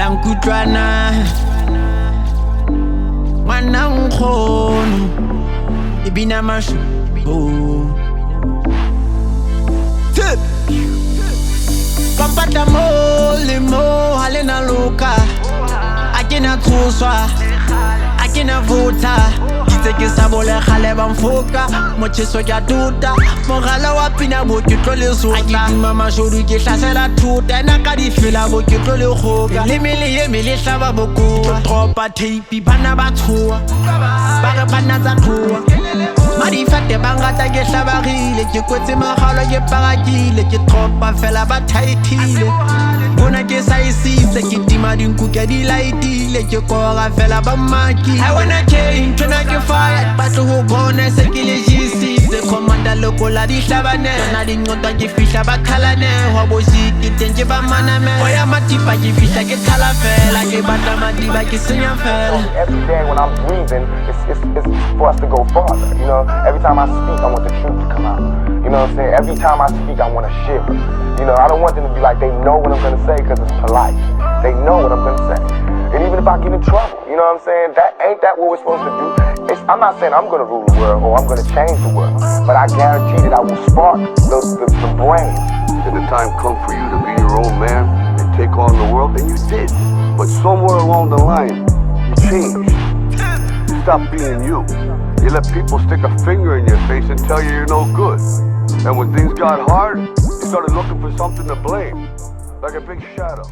Lankutlwana Mwana nkhono Ibina mashu Tsepe Mpatla mo le mo halena loka Akena thuswa Akena vota Ditse ke sa bole gale ba mfoka Mocheso ke tuta Mogala wa pina bo ke tlo le sota Akima mashodu ke hlasela thuta Ena ka di fela bo ke tlo le khoka Le mele ye mele hlaba bokoa Tropa tape bana ba tshoa Ba re bana tsa khoa Marifate bangata ke hlabagile Ke kwetse magalo ke parakile Ke tropa fela ba thaithile Bona ke sa isitse Ke tima dinku ke di lightile Ke kora fela ba makile I wanna change, tryna ke fired Batlo ho bona se ke le jisitse Komanda loko la di hlabane Tona di ngota ke fihla ba khalane Hwa boshiki tenje ba maname Oya matipa ke fihla ke thala fela Ke batla matiba ke senya fela Every day when I'm breathing, it's for us to go farther, you know. Every time I speak, I want the truth to come out. You know what I'm saying? Every time I speak, I want to shiver. You know, I don't want them to be like, they know what I'm going to say because it's polite. They know what I'm going to say. And even if I get in trouble, you know what I'm saying? Ain't that what we're supposed to do? I'm not saying I'm going to rule the world or I'm going to change the world, but I guarantee that I will spark the brain. Did the time come for you to be your own man and take on the world? And you did. But somewhere along the line, you changed. You stopped being you. You let people stick a finger in your face and tell you you're no good. And when things got hard, you started looking for something to blame, like a big shadow.